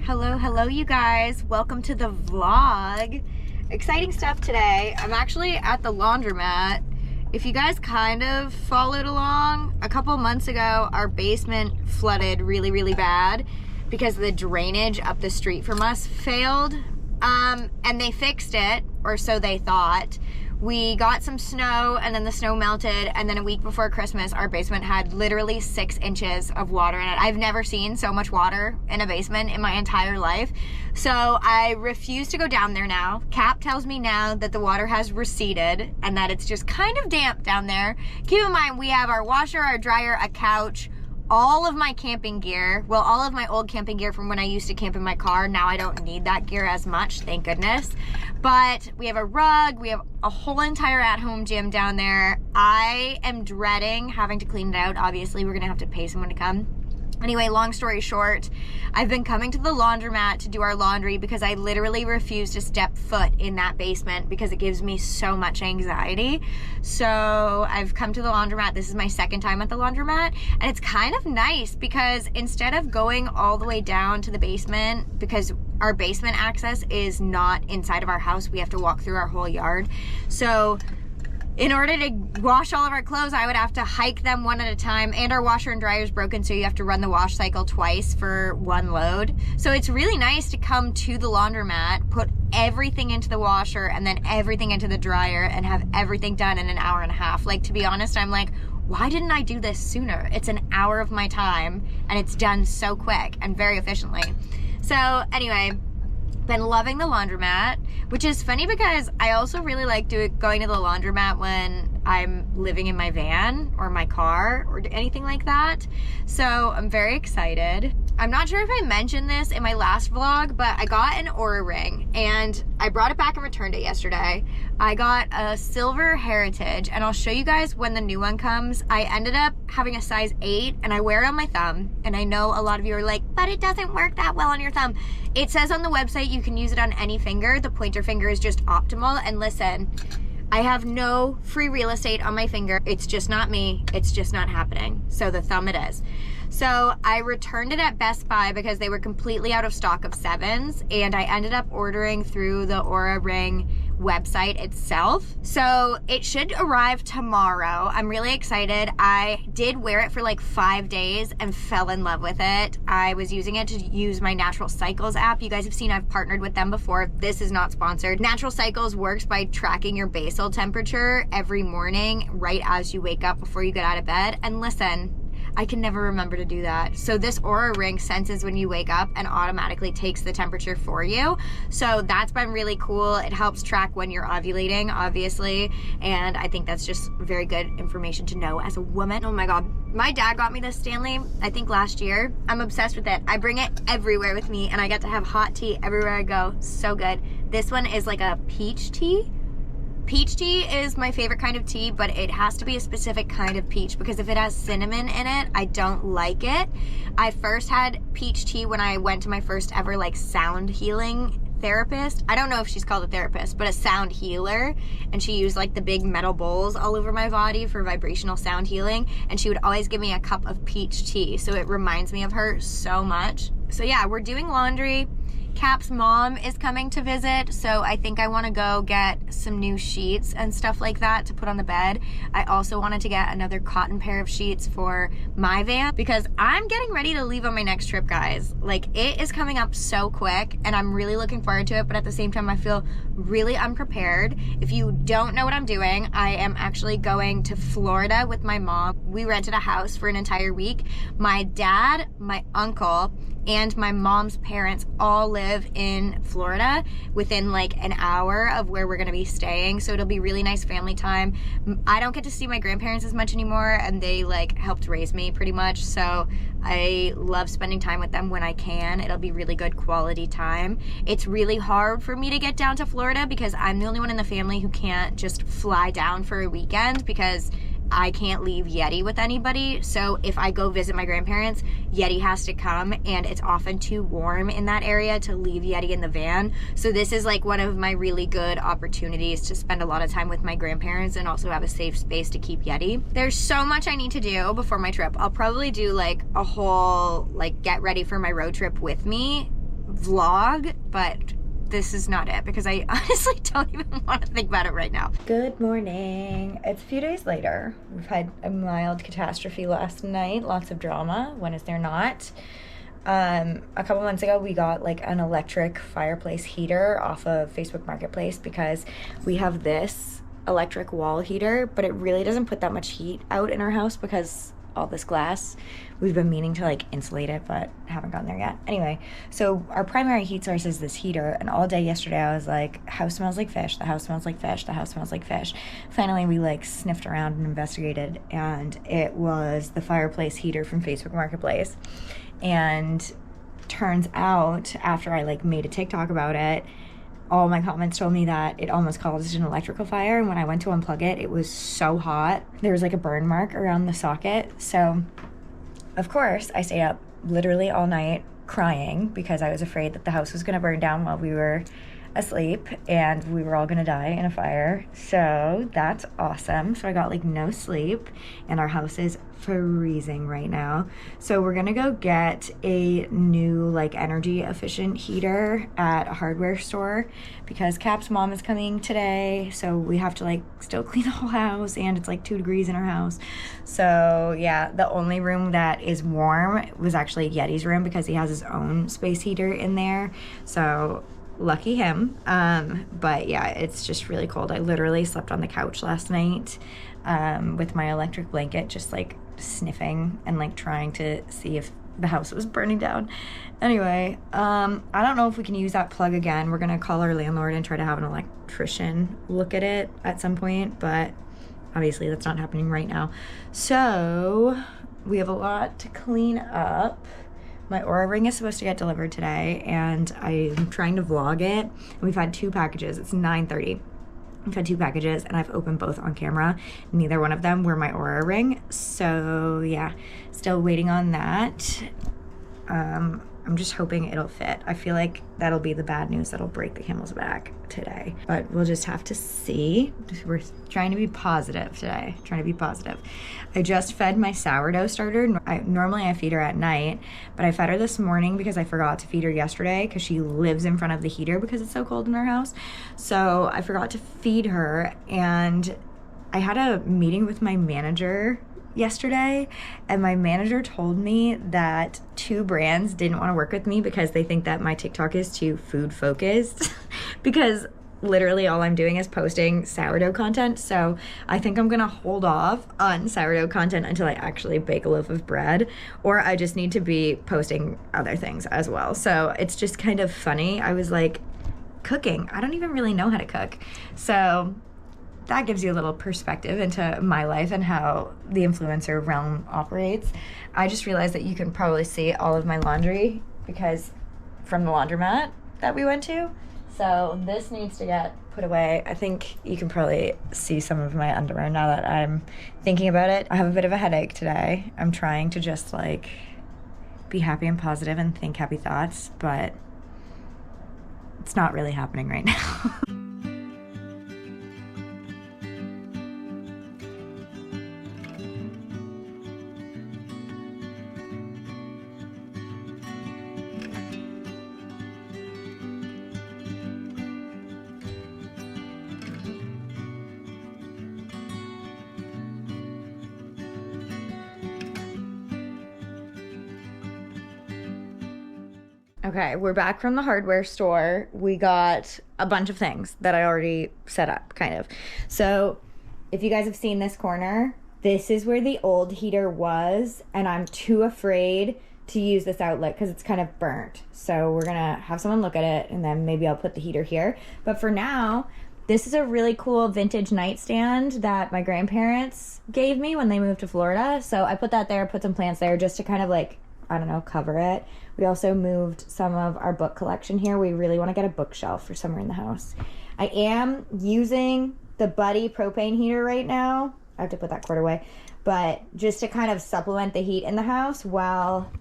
Hello you guys. Welcome to the vlog. Exciting stuff today. I'm actually at the laundromat. If you guys kind of followed along, a couple months ago our basement flooded really bad because the drainage up the street from us failed. And they fixed it, or so they thought. We got some snow and then the snow melted, and then a week before Christmas our basement had literally 6 inches of water in it. I've never seen so much water in a basement in my entire life. So I refuse to go down there now. Cap tells me now that the water has receded and that it's just kind of damp down there. Keep in mind we have our washer, our dryer, a couch, all of my camping gear, well, all of my old camping gear from when I used to camp in my car. Now I don't need that gear as much, thank goodness. But we have a rug, we have a whole entire at-home gym down there. I am dreading having to clean it out. Obviously, we're gonna have to pay someone to come. Anyway, long story short, I've been coming to the laundromat to do our laundry because I literally refuse to step foot in that basement because it gives me so much anxiety. So I've come to the laundromat. This is my second time at the laundromat, and it's kind of nice because instead of going all the way down to the basement, because our basement access is not inside of our house, we have to walk through our whole yard. So in order to wash all of our clothes, I would have to hike them one at a time, and our washer and dryer is broken, so you have to run the wash cycle twice for one load. So it's really nice to come to the laundromat, put everything into the washer and then everything into the dryer and have everything done in an hour and a half. Like, to be honest, I'm like, why didn't I do this sooner? It's an hour of my time and it's done so quick and very efficiently. So anyway, been loving the laundromat, which is funny because I also really like going to the laundromat when I'm living in my van or my car or anything like that. So I'm very excited. I'm not sure if I mentioned this in my last vlog, but I got an Oura ring and I brought it back and returned it yesterday. I got a silver heritage, and I'll show you guys when the new one comes. I ended up having a size 8 and I wear it on my thumb, and I know a lot of you are like, but it doesn't work that well on your thumb. It says on the website you can use it on any finger. The pointer finger is just optimal. And listen, I have no free real estate on my finger. It's just not me. It's just not happening. So the thumb it is. So I returned it at Best Buy because they were completely out of stock of 7s, and I ended up ordering through the Oura Ring website itself. So it should arrive tomorrow. I'm really excited. I did wear it for like 5 days and fell in love with it. I was using it to use my Natural Cycles app. You guys have seen I've partnered with them before. This is not sponsored. Natural Cycles works by tracking your basal temperature every morning right as you wake up before you get out of bed. And listen, I can never remember to do that. So this Oura Ring senses when you wake up and automatically takes the temperature for you. So that's been really cool. It helps track when you're ovulating, obviously. And I think that's just very good information to know as a woman. Oh my God. My dad got me this Stanley, I think last year. I'm obsessed with it. I bring it everywhere with me and I get to have hot tea everywhere I go. So good. This one is like a peach tea. Peach tea is my favorite kind of tea, but it has to be a specific kind of peach because if it has cinnamon in it, I don't like it. I first had peach tea when I went to my first ever like sound healing therapist. I don't know if she's called a therapist, but a sound healer. And she used like the big metal bowls all over my body for vibrational sound healing. And she would always give me a cup of peach tea. So it reminds me of her so much. So yeah, we're doing laundry. Cap's mom is coming to visit, so I think I want to go get some new sheets and stuff like that to put on the bed. I also wanted to get another cotton pair of sheets for my van because I'm getting ready to leave on my next trip, guys. Like, it is coming up so quick and I'm really looking forward to it, but at the same time I feel really unprepared. If you don't know what I'm doing, I am actually going to Florida with my mom. We rented a house for an entire week. My dad, my uncle, and my mom's parents all live in Florida within like an hour of where we're gonna be staying. So it'll be really nice family time. I don't get to see my grandparents as much anymore, and they like helped raise me pretty much. So I love spending time with them when I can. It'll be really good quality time. It's really hard for me to get down to Florida because I'm the only one in the family who can't just fly down for a weekend because I can't leave Yeti with anybody. So if I go visit my grandparents, Yeti has to come, and it's often too warm in that area to leave Yeti in the van. So this is like one of my really good opportunities to spend a lot of time with my grandparents and also have a safe space to keep Yeti. There's so much I need to do before my trip. I'll probably do like a whole like get ready for my road trip with me vlog, but this is not it because I honestly don't even want to think about it right now. Good morning. It's a few days later. We've had a mild catastrophe last night. Lots of drama. When is there not? A couple months ago, we got like an electric fireplace heater off of Facebook Marketplace because we have this electric wall heater, but it really doesn't put that much heat out in our house because all this glass. We've been meaning to like insulate it, but haven't gotten there yet. Anyway, so our primary heat source is this heater, and all day yesterday I was like, house smells like fish, the house smells like fish, the house smells like fish. Finally, we like sniffed around and investigated, and it was the fireplace heater from Facebook Marketplace. And turns out, after I like made a TikTok about it, all my comments told me that it almost caused an electrical fire, and when I went to unplug it, it was so hot. There was like a burn mark around the socket. So, of course, I stayed up literally all night crying because I was afraid that the house was gonna burn down while we were asleep and we were all gonna die in a fire. So that's awesome. So I got like no sleep, and our house is freezing right now. So we're gonna go get a new like energy efficient heater at a hardware store because Cap's mom is coming today, so we have to like still clean the whole house, and it's like 2 degrees in our house. So yeah, the only room that is warm was actually Yeti's room because he has his own space heater in there. So lucky him. But yeah, it's just really cold. I literally slept on the couch last night with my electric blanket, just like sniffing and like trying to see if the house was burning down. Anyway, I don't know if we can use that plug again. We're gonna call our landlord and try to have an electrician look at it at some point, but obviously that's not happening right now. So we have a lot to clean up. My Aura ring is supposed to get delivered today, and I'm trying to vlog it. We've had 2 packages. It's 9:30. We've had 2 packages, and I've opened both on camera. Neither one of them were my Aura ring. So yeah, still waiting on that. I'm just hoping it'll fit. I feel like that'll be the bad news that'll break the camel's back today, but we'll just have to see. We're trying to be positive today, trying to be positive. I just fed my sourdough starter. Normally I feed her at night, but I fed her this morning because I forgot to feed her yesterday because she lives in front of the heater because it's so cold in our house. So I forgot to feed her, and I had a meeting with my manager yesterday, and my manager told me that 2 brands didn't want to work with me because they think that my TikTok is too food focused because literally all I'm doing is posting sourdough content. So I think I'm gonna hold off on sourdough content until I actually bake a loaf of bread, or I just need to be posting other things as well. So it's just kind of funny. I was like, cooking, I don't even really know how to cook. So that gives you a little perspective into my life and how the influencer realm operates. I just realized that you can probably see all of my laundry because from the laundromat that we went to. So this needs to get put away. I think you can probably see some of my underwear now that I'm thinking about it. I have a bit of a headache today. I'm trying to just like be happy and positive and think happy thoughts, but it's not really happening right now. Okay, we're back from the hardware store. We got a bunch of things that I already set up, kind of. So if you guys have seen this corner, this is where the old heater was, and I'm too afraid to use this outlet because it's kind of burnt. So we're gonna have someone look at it, and then maybe I'll put the heater here. But for now, this is a really cool vintage nightstand that my grandparents gave me when they moved to Florida. So I put that there, put some plants there just to kind of like, I don't know, cover it. We also moved some of our book collection here. We really want to get a bookshelf for somewhere in the house. I am using the Buddy propane heater right now. I have to put that cord away. But just to kind of supplement the heat in the house while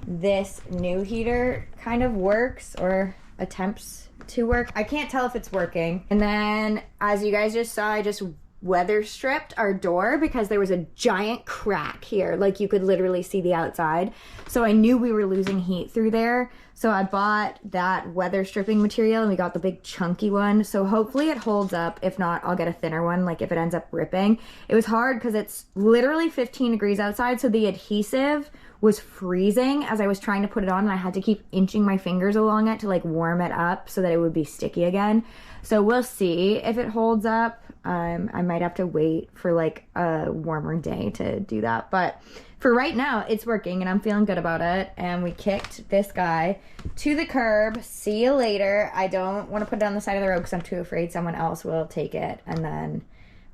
this new heater kind of works or attempts to work. I can't tell if it's working. And then as you guys just saw, I just weather stripped our door because there was a giant crack here. Like you could literally see the outside. So I knew we were losing heat through there. So I bought that weather stripping material and we got the big chunky one. So hopefully it holds up. If not, I'll get a thinner one, like if it ends up ripping. It was hard because it's literally 15 degrees outside. So the adhesive was freezing as I was trying to put it on, and I had to keep inching my fingers along it to like warm it up so that it would be sticky again. So we'll see if it holds up. I might have to wait for like a warmer day to do that. But for right now, it's working and I'm feeling good about it. And we kicked this guy to the curb. See you later. I don't want to put it on the side of the road because I'm too afraid someone else will take it and then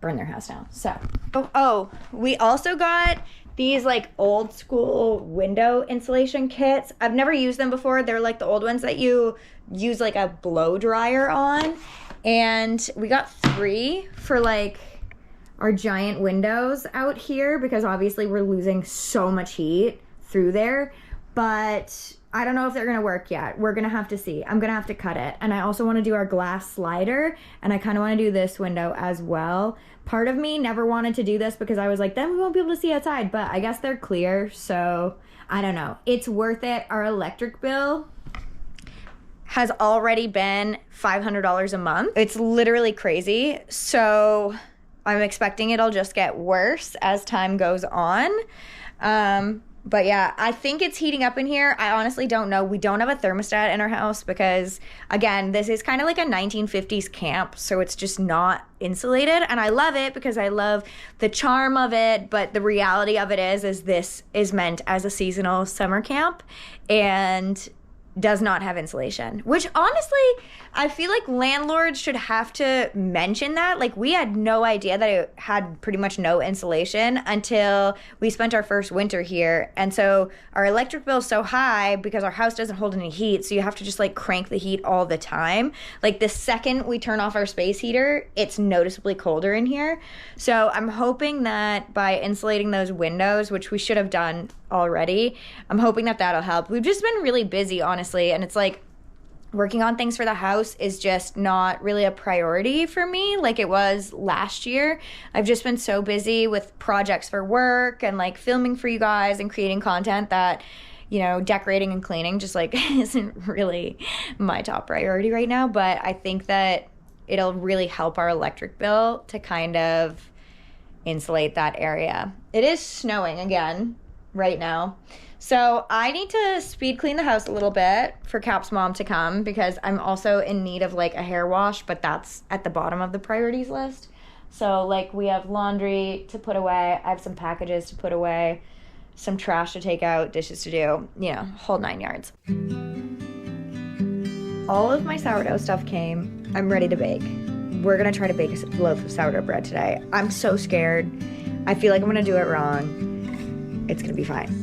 burn their house down. So, we also got these like old school window insulation kits. I've never used them before. They're like the old ones that you use like a blow dryer on. And we got 3 for like our giant windows out here because obviously we're losing so much heat through there. But I don't know if they're gonna work yet. We're gonna have to see. I'm gonna have to cut it. And I also wanna do our glass slider, and I kinda wanna do this window as well. Part of me never wanted to do this because I was like, then we won't be able to see outside, but I guess they're clear, so I don't know. It's worth it. Our electric bill has already been $500 a month. It's literally crazy. So I'm expecting it'll just get worse as time goes on. But yeah, I think it's heating up in here. I honestly don't know. We don't have a thermostat in our house because, again, this is kind of like a 1950s camp, so it's just not insulated. And I love it because I love the charm of it, but the reality of it is this is meant as a seasonal summer camp and does not have insulation, which honestly, I feel like landlords should have to mention that. Like, we had no idea that it had pretty much no insulation until we spent our first winter here. And so our electric bill is so high because our house doesn't hold any heat, so you have to just like crank the heat all the time. Like the second we turn off our space heater, it's noticeably colder in here. So I'm hoping that by insulating those windows, which we should have done already, I'm hoping that that'll help. We've just been really busy, honestly, and it's like working on things for the house is just not really a priority for me like it was last year. I've just been so busy with projects for work and like filming for you guys and creating content that, you know, decorating and cleaning just like isn't really my top priority right now. But I think that it'll really help our electric bill to kind of insulate that area. It is snowing again right now. So I need to speed clean the house a little bit for Cap's mom to come because I'm also in need of like a hair wash, but that's at the bottom of the priorities list. So like we have laundry to put away, I have some packages to put away, some trash to take out, dishes to do, you know, whole 9 yards. All of my sourdough stuff came. I'm ready to bake. We're gonna try to bake a loaf of sourdough bread today. I'm so scared. I feel like I'm gonna do it wrong. It's gonna be fine.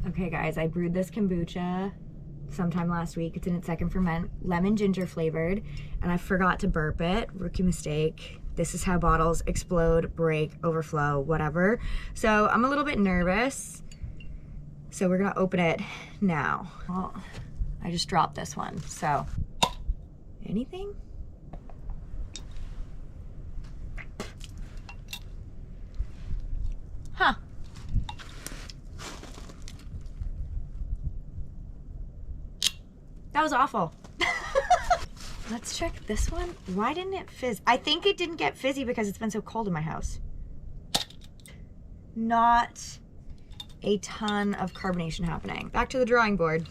Okay guys, I brewed this kombucha sometime last week. It's in its second ferment, lemon ginger flavored, and I forgot to burp it. Rookie mistake. This is how bottles explode, break, overflow, whatever. So I'm a little bit nervous. So we're gonna open it now. Well, I just dropped this one, so anything? Huh. That was awful. Let's check this one. Why didn't it fizz? I think it didn't get fizzy because it's been so cold in my house. Not a ton of carbonation happening. Back to the drawing board.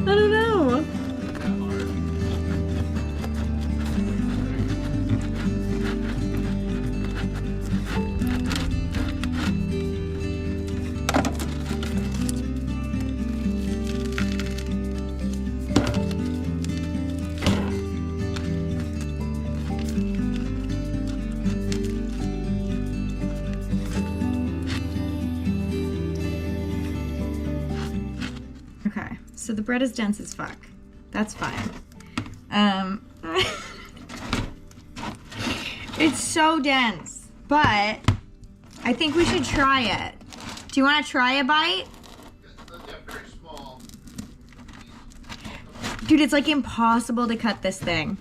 I don't know. Okay, so the bread is dense as fuck. That's fine. It's so dense, but I think we should try it. Do you want to try a bite? Very small. Dude, it's like impossible to cut this thing.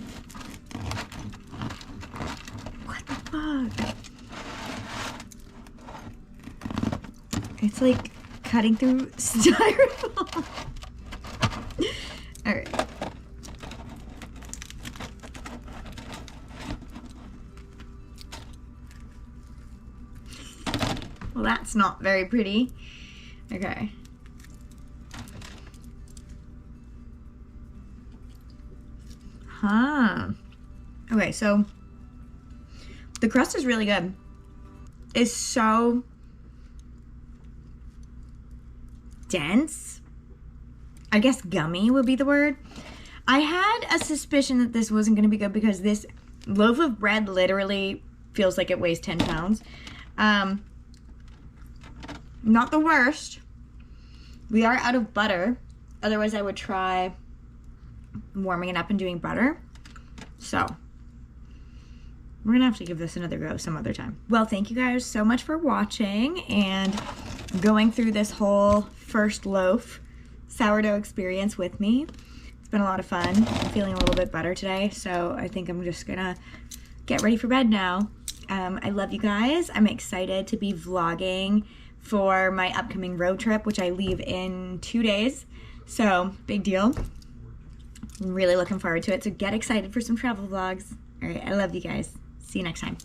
What the fuck? It's like cutting through styrofoam. All right. Well, that's not very pretty. Okay. Huh. Okay, so the crust is really good. It's so dense. I guess gummy would be the word. I had a suspicion that this wasn't going to be good because this loaf of bread literally feels like it weighs 10 pounds. Not the worst. We are out of butter. Otherwise, I would try warming it up and doing butter. So we're gonna have to give this another go some other time. Well, thank you guys so much for watching and going through this whole first loaf sourdough experience with me. It's been a lot of fun. I'm feeling a little bit better today, so I think I'm just gonna get ready for bed now. I love you guys. I'm excited to be vlogging for my upcoming road trip, which I leave in 2 days. So, big deal. I'm really looking forward to it. So get excited for some travel vlogs. All right, I love you guys. See you next time.